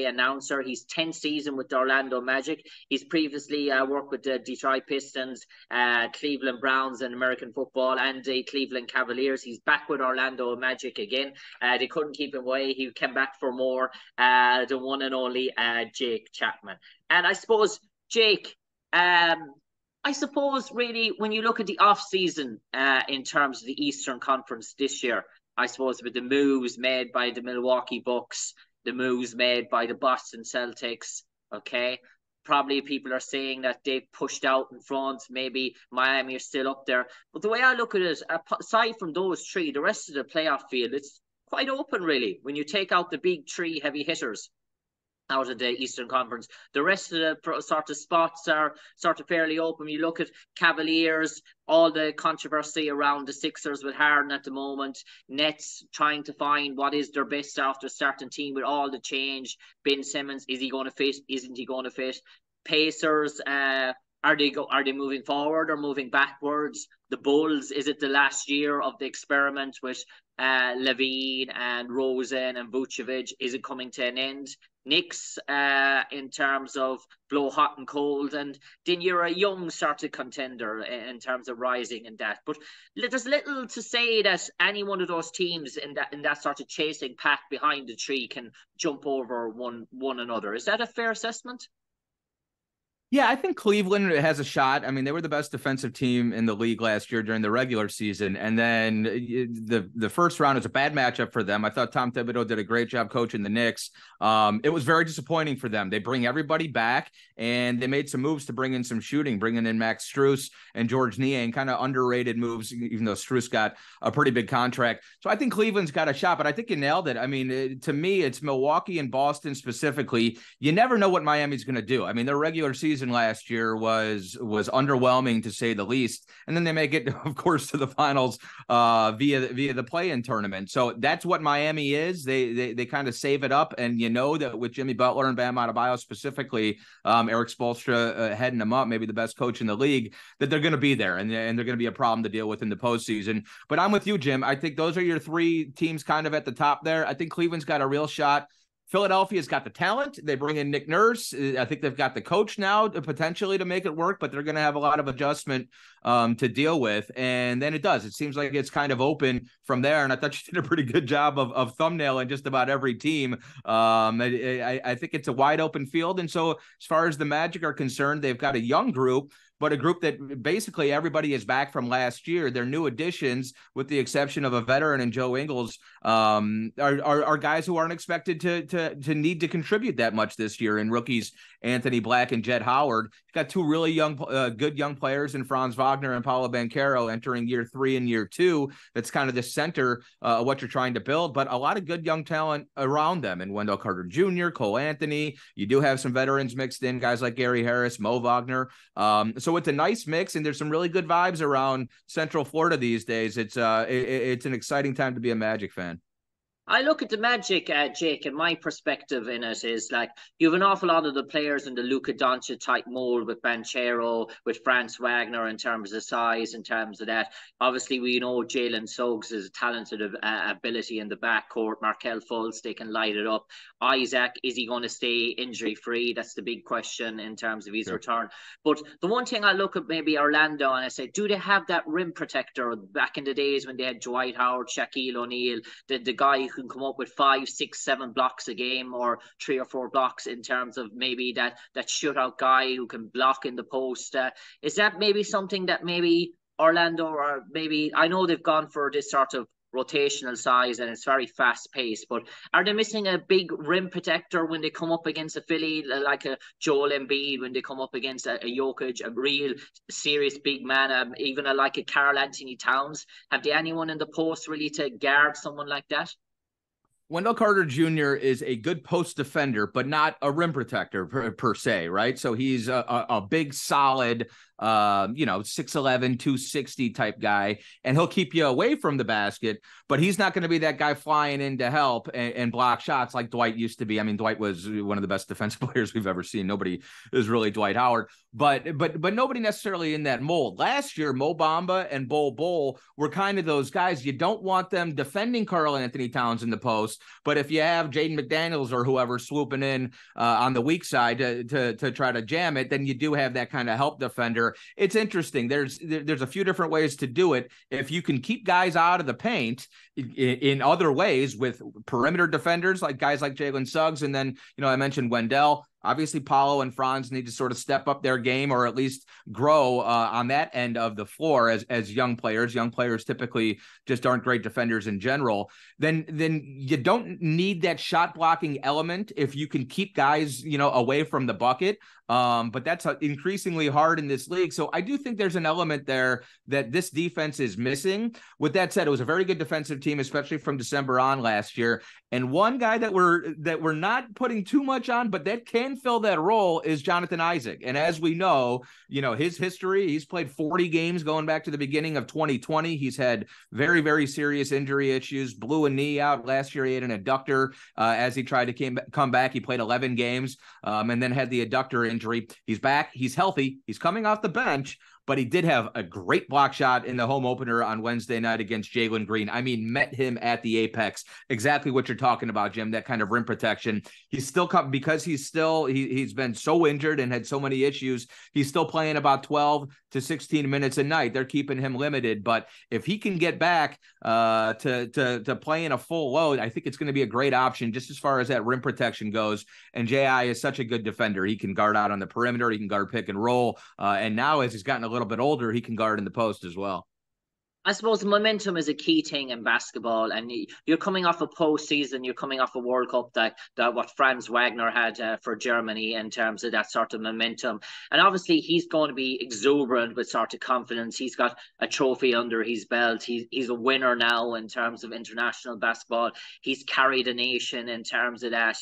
announcer. He's 10th season with the Orlando Magic. He's previously worked with the Detroit Pistons, Cleveland Browns in American football, and the Cleveland Cavaliers. He's back with Orlando Magic again. They couldn't keep him away. He came back for more. The one and only Jake Chapman. And I suppose, Jake, I suppose really when you look at the off season in terms of the Eastern Conference this year, I suppose with the moves made by the Milwaukee Bucks, the moves made by the Boston Celtics, okay? Probably people are saying that they've pushed out in front. Maybe Miami are still up there. But the way I look at it, aside from those three, the rest of the playoff field, it's quite open, really, when you take out the big three heavy hitters out of the Eastern Conference. The rest of the sort of spots are sort of fairly open. You look at Cavaliers, all the controversy around the Sixers with Harden at the moment, Nets trying to find what is their best after starting team with all the change. Ben Simmons, is he going to fit? Isn't he going to fit? Pacers, are they moving forward or moving backwards? The Bulls, is it the last year of the experiment with Levine and Rosen and Vucevic? Is it coming to an end? Knicks, in terms of blow hot and cold, and then you're a young sort of contender in terms of rising and that. But there's little to say that any one of those teams in that sort of chasing pack behind the tree can jump over one another. Is that a fair assessment? Yeah, I think Cleveland has a shot. I mean, they were the best defensive team in the league last year during the regular season. And then the first round is a bad matchup for them. I thought Tom Thibodeau did a great job coaching the Knicks. It was very disappointing for them. They bring everybody back, and they made some moves to bring in some shooting, bringing in Max Strus and George Niang, kind of underrated moves, even though Strus got a pretty big contract. So I think Cleveland's got a shot, but I think you nailed it. I mean, to me, it's Milwaukee and Boston specifically. You never know what Miami's going to do. I mean, their regular season last year was underwhelming, to say the least, and then they make it, of course, to the finals via the play-in tournament. So that's what Miami is. They kind of save it up, and you know that with Jimmy Butler and Bam Adebayo specifically, Eric Spoelstra heading them up, maybe the best coach in the league, that they're going to be there, and they're going to be a problem to deal with in the postseason. But I'm with you, Jim. I think those are your three teams kind of at the top there. I think Cleveland's got a real shot. Philadelphia's got the talent. They bring in Nick Nurse. I think they've got the coach now potentially to make it work, but they're going to have a lot of adjustment to deal with. And then it does. It seems like it's kind of open from there. And I thought you did a pretty good job of thumbnailing just about every team. I think it's a wide open field. And so as far as the Magic are concerned, they've got a young group, but a group that basically everybody is back from last year. Their new additions, with the exception of a veteran and Joe Ingles, are guys who aren't expected to need to contribute that much this year. And rookies Anthony Black and Jett Howard. You've got two really young, good young players in Franz Wagner and Paolo Banchero entering year 3 and year 2. That's kind of the center of what you're trying to build, but a lot of good young talent around them. And Wendell Carter Jr., Cole Anthony. You do have some veterans mixed in, guys like Gary Harris, Mo Wagner. So it's a nice mix, and there's some really good vibes around Central Florida these days. It's an exciting time to be a Magic fan. I look at the Magic, Jake, and my perspective in it is like you have an awful lot of the players in the Luka Doncic type mold with Banchero, with Franz Wagner in terms of size, in terms of that. Obviously, we know Jalen Suggs is a talented ability in the backcourt. Markelle Fultz, they can light it up. Isaac, is he going to stay injury-free? That's the big question in terms of his return. But the one thing I look at maybe Orlando and I say, do they have that rim protector back in the days when they had Dwight Howard, Shaquille O'Neal, the guy who can come up with 5, 6, 7 blocks a game, or 3 or 4 blocks, in terms of maybe that shootout guy who can block in the post? Is that maybe something that maybe Orlando, or maybe, I know they've gone for this sort of rotational size and it's very fast paced, but are they missing a big rim protector when they come up against a Philly, like a Joel Embiid, when they come up against a Jokic, a real serious big man, even like a Karl Anthony Towns? Have they anyone in the post really to guard someone like that? Wendell Carter Jr. is a good post defender, but not a rim protector per se, right? So he's a big, solid 6'11", 260 type guy, and he'll keep you away from the basket, but he's not going to be that guy flying in to help and block shots like Dwight used to be. I mean, Dwight was one of the best defensive players we've ever seen. Nobody is really Dwight Howard, but nobody necessarily in that mold. Last year, Mo Bamba and Bol were kind of those guys. You don't want them defending Karl Anthony Towns in the post, but if you have Jaden McDaniels or whoever swooping in on the weak side to try to jam it, then you do have that kind of help defender. It's interesting. There's a few different ways to do it. If you can keep guys out of the paint in other ways with perimeter defenders, like guys like Jalen Suggs, and then, I mentioned Wendell. Obviously, Paolo and Franz need to sort of step up their game or at least grow on that end of the floor as young players. Young players typically just aren't great defenders in general. Then you don't need that shot blocking element if you can keep guys, away from the bucket. But that's increasingly hard in this league. So I do think there's an element there that this defense is missing. With that said, it was a very good defensive team, especially from December on last year. And one guy that we're not putting too much on, but that can fill that role is Jonathan Isaac. And as we know, his history, he's played 40 games going back to the beginning of 2020. He's had very, very serious injury issues, blew a knee out last year. He had an adductor as he tried to come back. He played 11 games and then had the adductor injury. He's back. He's healthy. He's coming off the bench, but he did have a great block shot in the home opener on Wednesday night against Jalen Green. I mean, met him at the apex. Exactly what you're talking about, Jim, that kind of rim protection. He's still because he's been so injured and had so many issues. He's still playing about 12 to 16 minutes a night. They're keeping him limited, but if he can get back to playing a full load, I think it's going to be a great option just as far as that rim protection goes. And J.I. is such a good defender. He can guard out on the perimeter. He can guard pick and roll. And now as he's gotten a little bit older, he can guard in the post as well. I suppose momentum is a key thing in basketball, and you're coming off a postseason, you're coming off a World Cup that what Franz Wagner had for Germany in terms of that sort of momentum. And obviously he's going to be exuberant with sort of confidence. He's got a trophy under his belt. He's a winner now in terms of international basketball. He's carried a nation in terms of that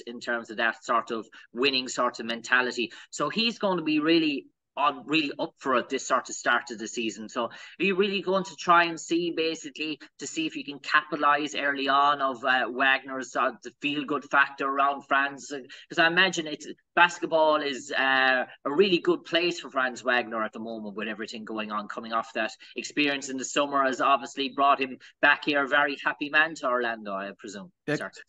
sort of winning sort of mentality. So he's going to be really up for it this sort of start of the season. So are you really going to try and see if you can capitalize early on of Wagner's the feel good factor around Franz? Because I imagine basketball is a really good place for Franz Wagner at the moment with everything going on. Coming off that experience in the summer has obviously brought him back here, a very happy man to Orlando, I presume.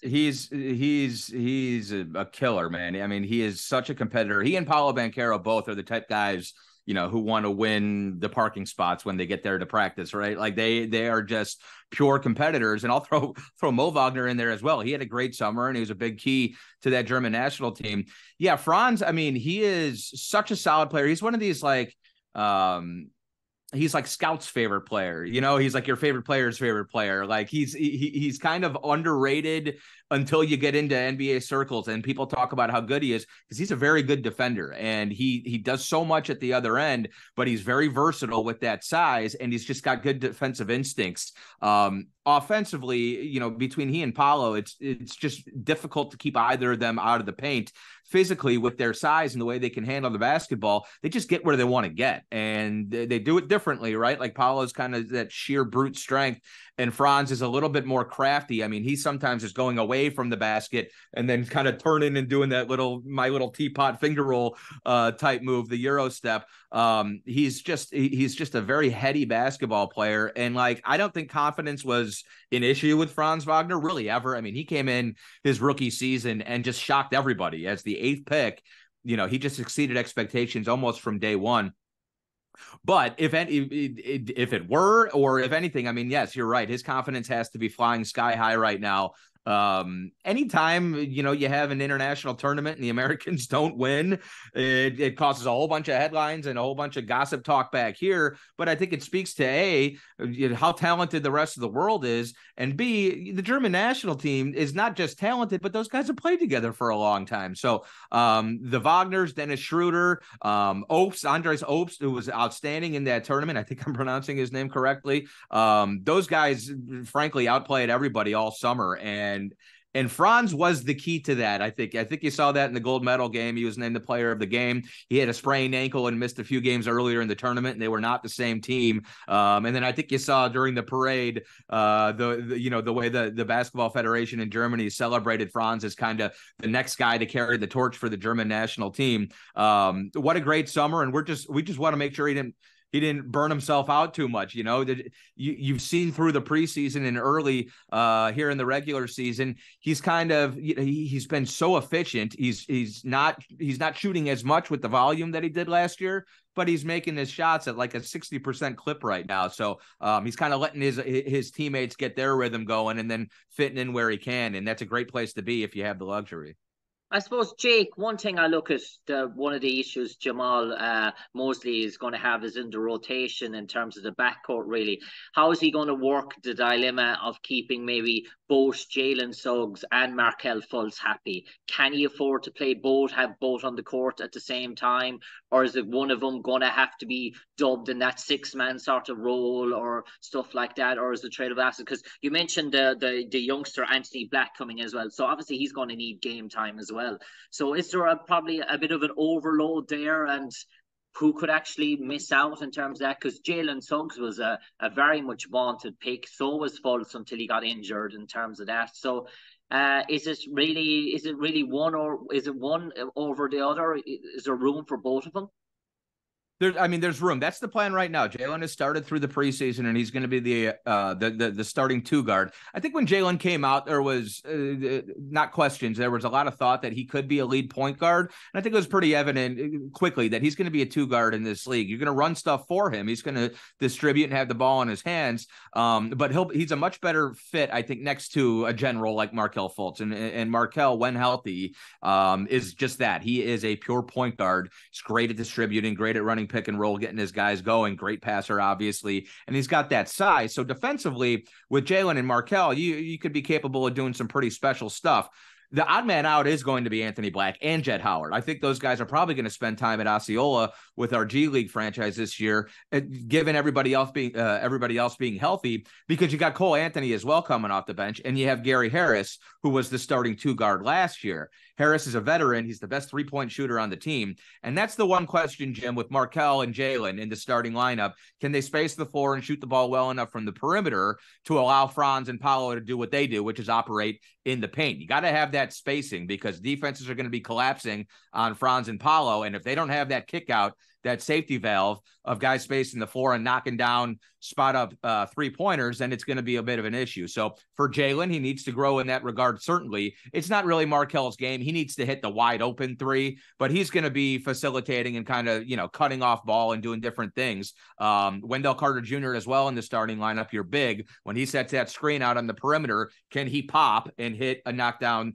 He's a killer, man. I mean, he is such a competitor. He and Paolo Banchero both are the type guys, who want to win the parking spots when they get there to practice, right? Like they are just pure competitors. And I'll throw Mo Wagner in there as well. He had a great summer and he was a big key to that German national team. Yeah, Franz, I mean, he is such a solid player. He's one of these he's like Scout's favorite player. He's like your favorite player's favorite player. Like he's kind of underrated until you get into NBA circles and people talk about how good he is, because he's a very good defender and he does so much at the other end, but he's very versatile with that size and he's just got good defensive instincts. Offensively, between he and Paolo, it's just difficult to keep either of them out of the paint. Physically, with their size and the way they can handle the basketball, they just get where they want to get, and they do it differently, right? Like Paolo's kind of that sheer brute strength, and Franz is a little bit more crafty. I mean, he sometimes is going away from the basket and then kind of turning and doing that my little teapot finger roll type move, the Euro step. He's just a very heady basketball player, and I don't think confidence was an issue with Franz Wagner really ever. I mean, he came in his rookie season and just shocked everybody as the 8th pick. He just exceeded expectations almost from day one. But if it were, or if anything, I mean, yes, you're right. His confidence has to be flying sky high right now. Anytime, you have an international tournament and the Americans don't win, it causes a whole bunch of headlines and a whole bunch of gossip talk back here. But I think it speaks to A, how talented the rest of the world is, and B, the German national team is not just talented, but those guys have played together for a long time. So the Wagners, Dennis Schroeder, Andres Obst, who was outstanding in that tournament. I think I'm pronouncing his name correctly. Those guys, frankly, outplayed everybody all summer. And And Franz was the key to that. I think you saw that in the gold medal game. He was named the player of the game. He had a sprained ankle and missed a few games earlier in the tournament, and they were not the same team. And then I think you saw during the parade, the way the Basketball Federation in Germany celebrated Franz as kind of the next guy to carry the torch for the German national team. What a great summer, and we just want to make sure he didn't burn himself out too much. You've seen through the preseason and early here in the regular season, he's he's been so efficient. He's not shooting as much with the volume that he did last year, but he's making his shots at like a 60% clip right now. So he's kind of letting his teammates get their rhythm going and then fitting in where he can. And that's a great place to be if you have the luxury. I suppose, Jake, one thing I look at, one of the issues Jamal Mosley is going to have is in the rotation in terms of the backcourt, really. How is he going to work the dilemma of keeping maybe both Jalen Suggs and Markelle Fultz happy? Can he afford to have both on the court at the same time? Or is it one of them going to have to be dubbed in that six-man sort of role or stuff like that? Or is the trade of assets? Because you mentioned the youngster Anthony Black coming as well. So obviously he's going to need game time as well. So is there probably a bit of an overload there, and who could actually miss out in terms of that? Because Jalen Suggs was a very much wanted pick. So was Fultz until he got injured in terms of that. So is it really one, or is it one over the other? Is there room for both of them? There's room. That's the plan right now. Jalen has started through the preseason, and he's going to be the starting two guard. I think when Jalen came out, there was not questions. There was a lot of thought that he could be a lead point guard, and I think it was pretty evident quickly that he's going to be a two guard in this league. You're going to run stuff for him. He's going to distribute and have the ball in his hands. But he's a much better fit, I think, next to a general like Markelle Fultz, and Markelle, when healthy, is just that. He is a pure point guard. He's great at distributing, great at running pick and roll, getting his guys going, great passer, obviously, and he's got that size. So defensively, with Jalen and Markelle, you could be capable of doing some pretty special stuff. The odd man out is going to be Anthony Black and Jett Howard. I think those guys are probably going to spend time at Osceola with our G League franchise this year, given everybody else being healthy, because you got Cole Anthony as well coming off the bench, and you have Gary Harris, who was the starting two guard last year. Harris is a veteran. He's the best three-point shooter on the team. And that's the one question, Jim, with Markelle and Jalen in the starting lineup. Can they space the floor and shoot the ball well enough from the perimeter to allow Franz and Paolo to do what they do, which is operate in the paint? You got to have that spacing, because defenses are going to be collapsing on Franz and Paolo. And if they don't have that kick out, that safety valve of guys spacing the floor and knocking down spot up three-pointers, then it's going to be a bit of an issue. So for Jalen, he needs to grow in that regard. Certainly, it's not really Markelle's game. He needs to hit the wide open three, but he's going to be facilitating and kind of, cutting off ball and doing different things. Wendell Carter Jr. as well in the starting lineup. You're big. When he sets that screen out on the perimeter, can he pop and hit a knockdown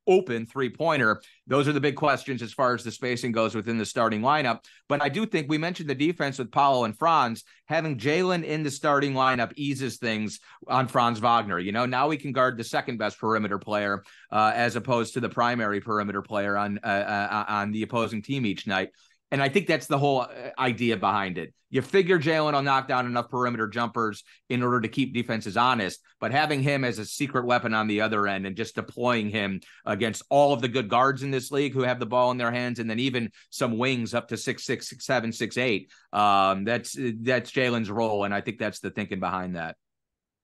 open three-pointer? Those are the big questions as far as the spacing goes within the starting lineup. But I do think we mentioned the defense with Paolo and Franz. Having Jalen in the starting lineup eases things on Franz Wagner. Now we can guard the second best perimeter player as opposed to the primary perimeter player on the opposing team each night. And I think that's the whole idea behind it. You figure Jalen will knock down enough perimeter jumpers in order to keep defenses honest, but having him as a secret weapon on the other end and just deploying him against all of the good guards in this league who have the ball in their hands, and then even some wings up to 6'6", 6'7", 6'8". That's Jalen's role, and I think that's the thinking behind that.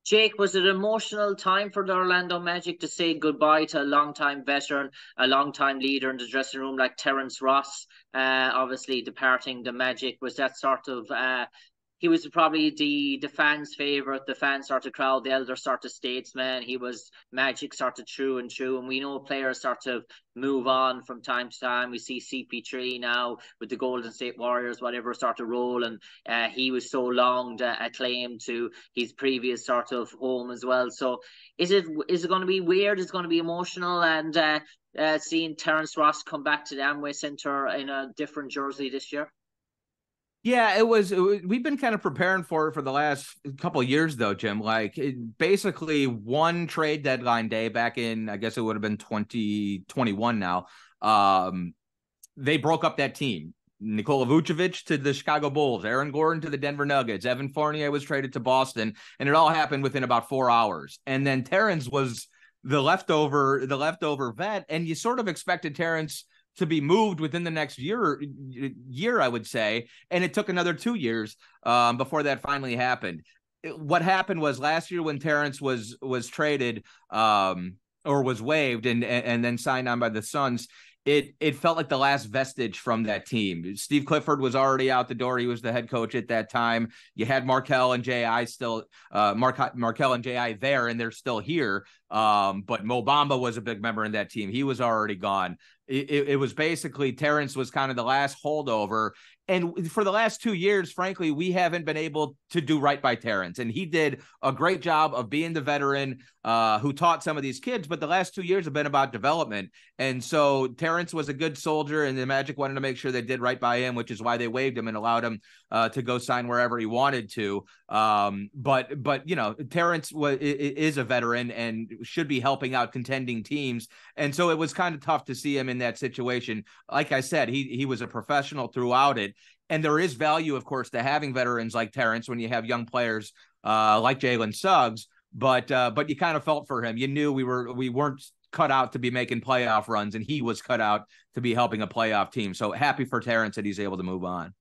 Jake, was it an emotional time for the Orlando Magic to say goodbye to a long-time veteran, a long-time leader in the dressing room like Terence Ross, obviously departing the Magic? Was that sort of he was probably the fans' favourite, the fans sort of crowd, the elder sort of statesman. He was Magic sort of true and true. And we know players sort of move on from time to time. We see CP3 now with the Golden State Warriors, whatever sort of role. And he was so long acclaimed to his previous sort of home as well. So is it going to be weird? Is it going to be emotional? And seeing Terence Ross come back to the Amway Center in a different jersey this year? Yeah, we've been kind of preparing for it for the last couple of years, though, Jim. Basically one trade deadline day back in, I guess it would have been 2021 now. They broke up that team. Nikola Vucevic to the Chicago Bulls, Aaron Gordon to the Denver Nuggets, Evan Fournier was traded to Boston, and it all happened within about 4 hours. And then Terrence was the leftover vet, and you sort of expected Terrence to be moved within the next year, I would say. And it took another 2 years before that finally happened. What happened was last year when Terrence was traded or was waived and then signed on by the Suns, it felt like the last vestige from that team. Steve Clifford was already out the door. He was the head coach at that time. You had Markelle and J.I. still, Markelle and J.I. there, and they're still here. But Mo Bamba was a big member in that team. He was already gone. It was basically Terrence was kind of the last holdover. And for the last 2 years, frankly, we haven't been able to do right by Terrence. And he did a great job of being the veteran who taught some of these kids. But the last 2 years have been about development. And so Terrence was a good soldier, and the Magic wanted to make sure they did right by him, which is why they waived him and allowed him to go sign wherever he wanted to. But you know, Terrence is a veteran and should be helping out contending teams. And so it was kind of tough to see him in that situation. Like I said, he was a professional throughout it. And there is value, of course, to having veterans like Terrence when you have young players like Jalen Suggs. But you kind of felt for him. You knew we weren't cut out to be making playoff runs, and he was cut out to be helping a playoff team. So happy for Terrence that he's able to move on.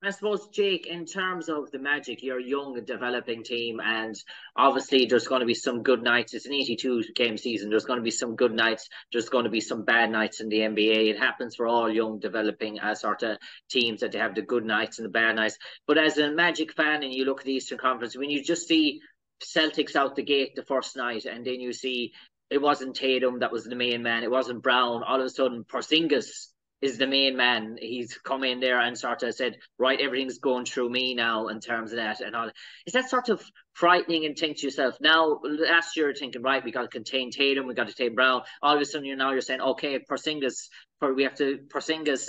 I suppose, Jake, in terms of the Magic, you're a young and developing team, and obviously there's going to be some good nights. It's an 82-game season. There's going to be some good nights. There's going to be some bad nights in the NBA. It happens for all young, developing sort of teams that they have the good nights and the bad nights. But as a Magic fan, and you look at the Eastern Conference, when you just see Celtics out the gate the first night, and then you see it wasn't Tatum that was the main man, it wasn't Brown, all of a sudden Porzingis is the main man. He's come in there and sort of said, right, everything's going through me now in terms of that and all. Is that sort of frightening, and think to yourself, now, last year thinking, right, we got to contain Tatum, we got to contain Brown. All of a sudden you're saying, okay, Porzingis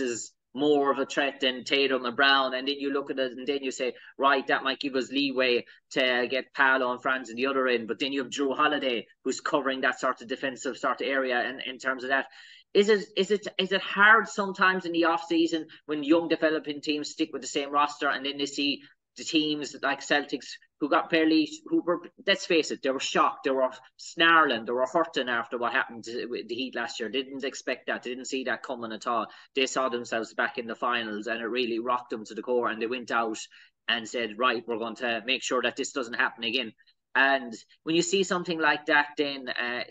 is more of a threat than Tatum and Brown. And then you look at it and then you say, right, that might give us leeway to get Paolo and Franz in the other end. But then you have Drew Holiday, who's covering that sort of defensive sort of area. And in terms of that, is it hard sometimes in the off season when young developing teams stick with the same roster, and then they see the teams like Celtics who were, let's face it, they were shocked, they were snarling, they were hurting after what happened with the Heat last year. They didn't expect that, they didn't see that coming at all. They saw themselves back in the finals, and it really rocked them to the core, and they went out and said, right, we're going to make sure that this doesn't happen again. And when you see something like that, then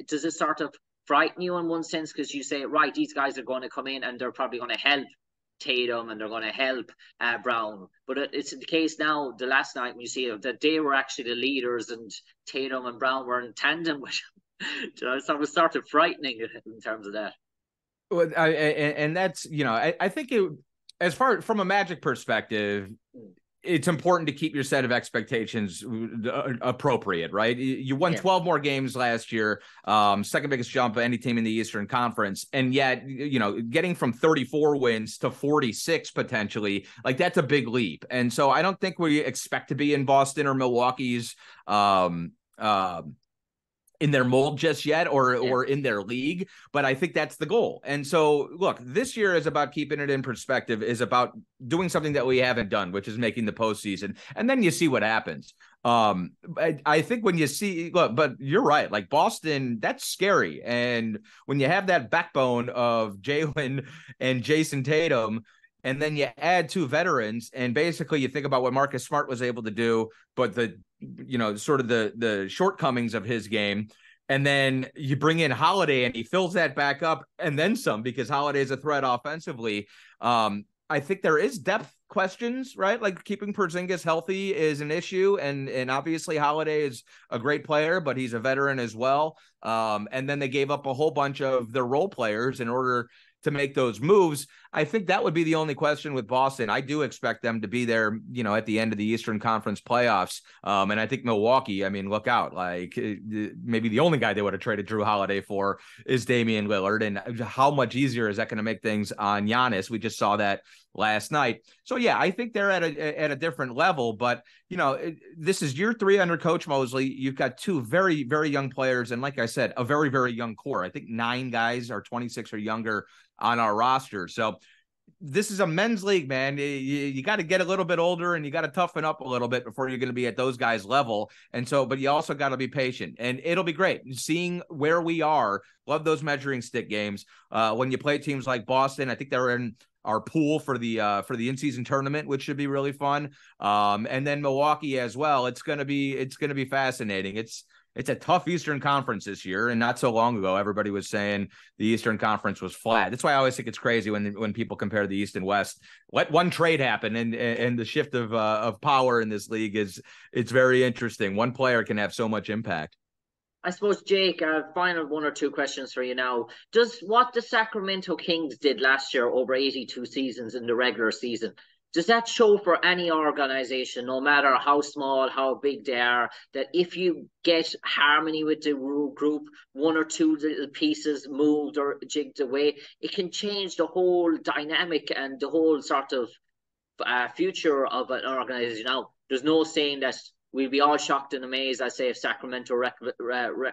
does it sort of frighten you in one sense, because you say, right, these guys are going to come in and they're probably going to help Tatum and they're going to help Brown. But it's the case now, the last night, when you see that they were actually the leaders and Tatum and Brown were in tandem with him. So it was sort of frightening in terms of that. Well, and that's, you know, I think it, as far from a Magic perspective, it's important to keep your set of expectations appropriate, right? You won 12 more games last year, second biggest jump of any team in the Eastern Conference. And yet, you know, getting from 34 wins to 46 potentially, like that's a big leap. And so I don't think we expect to be in Boston or Milwaukee's in their mold just yet, or in their league, but I think that's the goal. And so look, this year is about keeping it in perspective, is about doing something that we haven't done, which is making the postseason. And then you see what happens. I think when you see, look, but you're right, like Boston, that's scary. And when you have that backbone of Jalen and Jason Tatum, and then you add two veterans, and basically you think about what Marcus Smart was able to do, but sort of the shortcomings of his game. And then you bring in Holiday and he fills that back up and then some, because Holiday is a threat offensively. I think there is depth questions, right? Like keeping Porzingis healthy is an issue. And obviously Holiday is a great player, but he's a veteran as well. And then they gave up a whole bunch of their role players in order to make those moves. I think that would be the only question with Boston. I do expect them to be there, you know, at the end of the Eastern Conference playoffs. And I think Milwaukee, I mean, look out, like maybe the only guy they would have traded Drew Holiday for is Damian Lillard. And how much easier is that going to make things on Giannis? We just saw that last night. So yeah, I think they're at a different level, but you know, this is year 3 under Coach Mosley. You've got two very, very young players. And like I said, a very, very young core. I think 9 guys are 26 or younger on our roster. So this is a men's league, man. You got to get a little bit older and you got to toughen up a little bit before you're going to be at those guys' level. And so, but you also got to be patient, and it'll be great seeing where we are. Love those measuring stick games. When you play teams like Boston, I think they're in our pool for the in-season tournament, which should be really fun. And then Milwaukee as well. It's going to be fascinating. It's a tough Eastern Conference this year, and not so long ago, everybody was saying the Eastern Conference was flat. That's why I always think it's crazy when people compare the East and West. Let one trade happen, and the shift of power in this league it's very interesting. One player can have so much impact. I suppose, Jake, final one or two questions for you now. Does what the Sacramento Kings did last year over 82 seasons in the regular season, does that show for any organization, no matter how small, how big they are, that if you get harmony with the group, one or two little pieces moved or jigged away, it can change the whole dynamic and the whole sort of future of an organization? Now, there's no saying that we'll be all shocked and amazed, I say, if Sacramento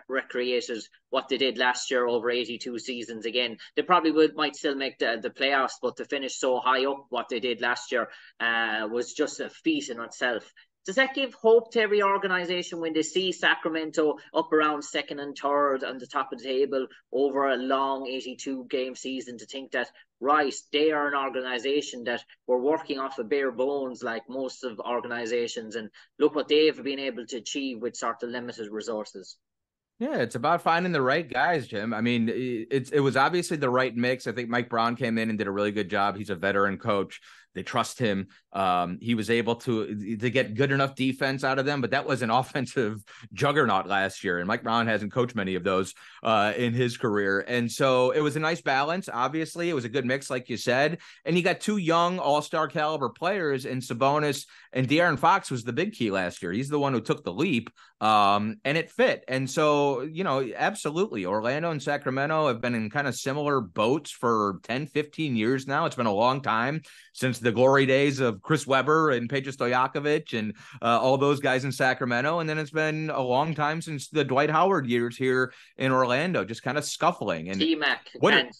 recreated what they did last year over 82 seasons again. They probably might still make the playoffs, but to finish so high up, what they did last year was just a feat in itself. Does that give hope to every organization when they see Sacramento up around second and third on the top of the table over a long 82-game season, to think that, right, they are an organization that we're working off of bare bones like most of organizations, and look what they've been able to achieve with sort of limited resources? Yeah, it's about finding the right guys, Jim. I mean, it was obviously the right mix. I think Mike Brown came in and did a really good job. He's a veteran coach. They trust him. He was able to get good enough defense out of them, but that was an offensive juggernaut last year. And Mike Brown hasn't coached many of those in his career. And so it was a nice balance. Obviously, it was a good mix, like you said. And you got two young all-star caliber players in Sabonis, and De'Aaron Fox was the big key last year. He's the one who took the leap, and it fit. And so, absolutely. Orlando and Sacramento have been in kind of similar boats for 10, 15 years now. It's been a long time since the glory days of Chris Webber and Peja Stojakovic and all those guys in Sacramento. And then it's been a long time since the Dwight Howard years here in Orlando, just kind of scuffling. And T-Mac and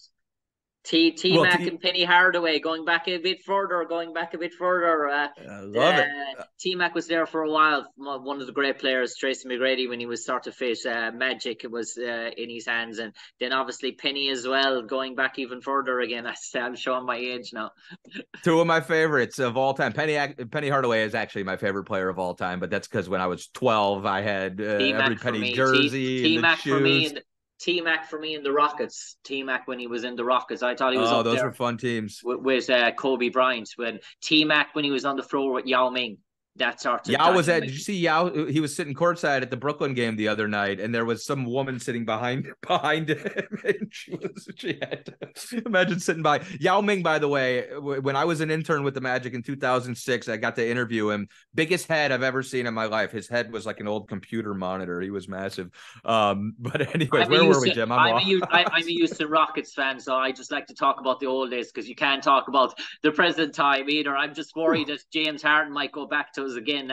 T-Mac and Penny Hardaway going back a bit further. I love it. T-Mac was there for a while. One of the great players, Tracy McGrady, when he was sort of fit, Magic was in his hands. And then obviously Penny as well, going back even further again. I'm showing my age now. Two of my favorites of all time. Penny Hardaway is actually my favorite player of all time, but that's because when I was 12, I had every Penny jersey. T-Mac for me. T-Mac for me in the Rockets. T-Mac when he was in the Rockets. I thought he was up those there were fun teams. With Kobe Bryant. When T-Mac when he was on the floor with Yao Ming. That sort of Yao was at. Did you see Yao? He was sitting courtside at the Brooklyn game the other night, and there was some woman sitting behind him, and she had to imagine sitting by Yao Ming. By the way, when I was an intern with the Magic in 2006, I got to interview him. Biggest head I've ever seen in my life. His head was like an old computer monitor. He was massive. But anyways, where were we, Jim? I'm a Houston Rockets fan, so I just like to talk about the old days because you can't talk about the present time either. I'm just worried that James Harden might go back to again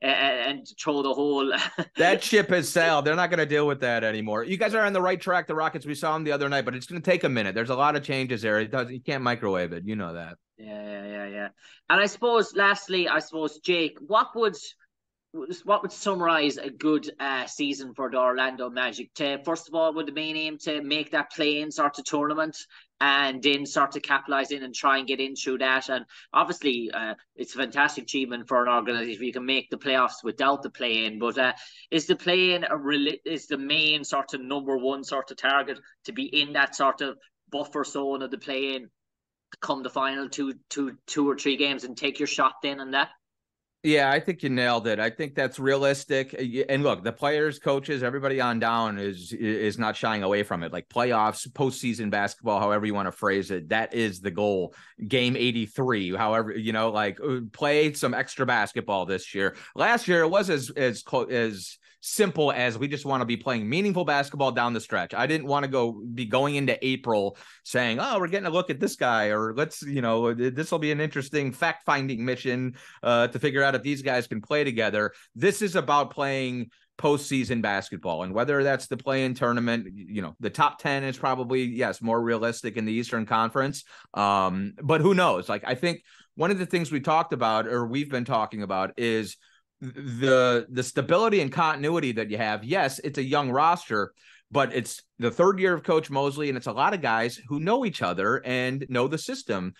and throw the whole that ship has sailed. They're not going to deal with that anymore. You guys are on the right track. The Rockets, we saw them the other night, but it's going to take a minute. There's a lot of changes there. You can't microwave it. You know that. Yeah. And I suppose lastly, Jake, what would summarize a good season for the Orlando Magic? First of all, would the main aim to make that play-in sort of tournament and then start to capitalize in and try and get in through that? And obviously, it's a fantastic achievement for an organization if you can make the playoffs without the play-in. But is the play-in is the main sort of number one sort of target to be in that sort of buffer zone of the play-in, come the final two or three games and take your shot then on that? Yeah, I think you nailed it. I think that's realistic. And look, the players, coaches, everybody on down is not shying away from it. Like playoffs, postseason basketball, however you want to phrase it, that is the goal. Game 83, however, play some extra basketball this year. Last year, it was as simple as we just want to be playing meaningful basketball down the stretch. I didn't want to be going into April saying, oh, we're getting a look at this guy, or this will be an interesting fact-finding mission to figure out if these guys can play together. This is about playing postseason basketball. And whether that's the play-in tournament, the top 10 is probably, yes, more realistic in the Eastern Conference. But who knows? Like, I think one of the things we talked about, or we've been talking about, is the stability and continuity that you have. Yes, it's a young roster, but it's the third year of Coach Mosley, and it's a lot of guys who know each other and know the system.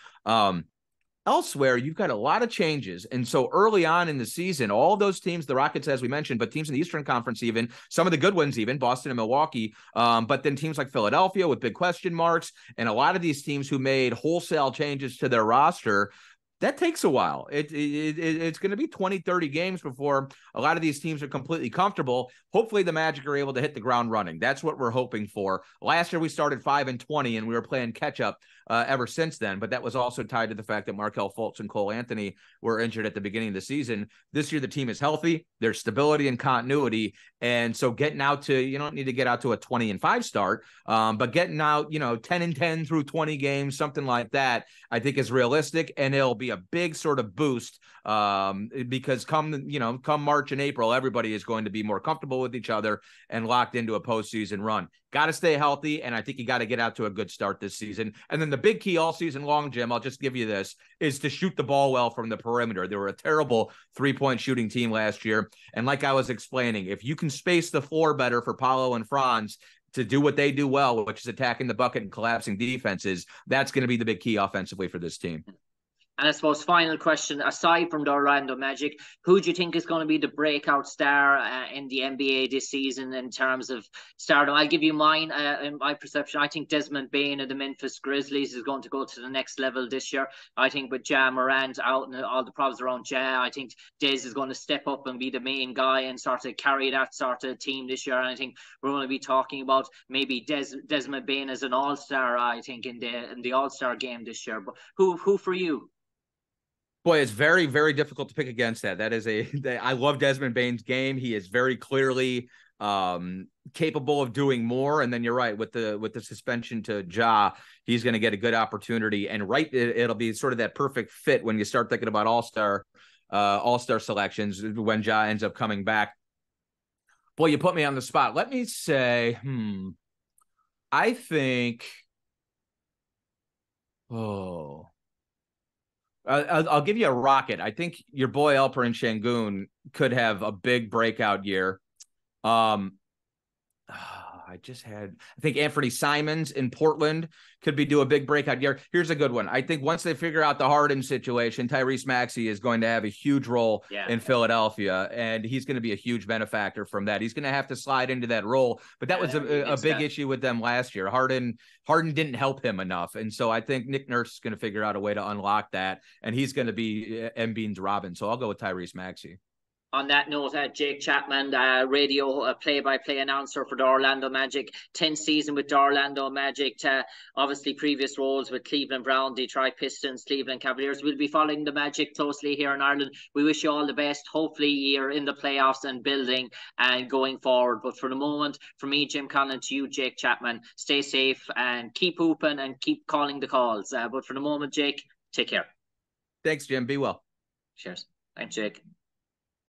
Elsewhere, you've got a lot of changes. And so early on in the season, all those teams, the Rockets, as we mentioned, but teams in the Eastern Conference, even some of the good ones, even Boston and Milwaukee, but then teams like Philadelphia with big question marks, and a lot of these teams who made wholesale changes to their roster. That takes a while. It's going to be 20, 30 games before a lot of these teams are completely comfortable. Hopefully the Magic are able to hit the ground running. That's what we're hoping for. Last year we started 5-20 and we were playing catch up ever since then, but that was also tied to the fact that Markelle Fultz and Cole Anthony were injured at the beginning of the season. This year the team is healthy. There's stability and continuity. And so getting out to, you don't need to get out to a 20-5 start, but getting out, 10-10 through 20 games, something like that, I think is realistic. And it'll be a big sort of boost because come March and April, everybody is going to be more comfortable with each other and locked into a postseason run. Got to stay healthy, and I think you got to get out to a good start this season. And then the big key all season long, Jim, I'll just give you this, is to shoot the ball well from the perimeter. They were a terrible three-point shooting team last year. And like I was explaining, if you can space the floor better for Paolo and Franz to do what they do well, which is attacking the bucket and collapsing defenses, that's going to be the big key offensively for this team. And I suppose final question, aside from the Orlando Magic, who do you think is going to be the breakout star in the NBA this season in terms of stardom? I'll give you mine. In my perception, I think Desmond Bane of the Memphis Grizzlies is going to go to the next level this year. I think with Ja Morant out and all the problems around Ja, I think Des is going to step up and be the main guy and sort of carry that sort of team this year. And I think we're going to be talking about maybe Desmond Bane as an all-star, I think, in the all-star game this year. But who for you? Boy, it's very, very difficult to pick against that. I love Desmond Bane's game. He is very clearly capable of doing more. And then you're right, with the suspension to Ja, he's going to get a good opportunity. And it'll be sort of that perfect fit when you start thinking about all-star selections when Ja ends up coming back. Boy, you put me on the spot. Let me say, I think, I'll give you a rocket. I think your boy Alperen Şengün could have a big breakout year. I think Anthony Simons in Portland could do a big breakout year. Here's a good one. I think once they figure out the Harden situation, Tyrese Maxey is going to have a huge role in Philadelphia, and he's going to be a huge benefactor from that. He's going to have to slide into that role, but that was a big issue with them last year. Harden didn't help him enough, and so I think Nick Nurse is going to figure out a way to unlock that, and he's going to be Embiid's Robin. So I'll go with Tyrese Maxey. On that note, Jake Chapman, radio play-by-play announcer for the Orlando Magic, 10th season with the Orlando Magic, obviously previous roles with Cleveland Browns, Detroit Pistons, Cleveland Cavaliers. We'll be following the Magic closely here in Ireland. We wish you all the best. Hopefully you're in the playoffs and building and going forward. But for the moment, from me, Jim Conlan, to you, Jake Chapman, stay safe and keep hooping and keep calling the calls. But for the moment, Jake, take care. Thanks, Jim. Be well. Cheers. Thanks, Jake.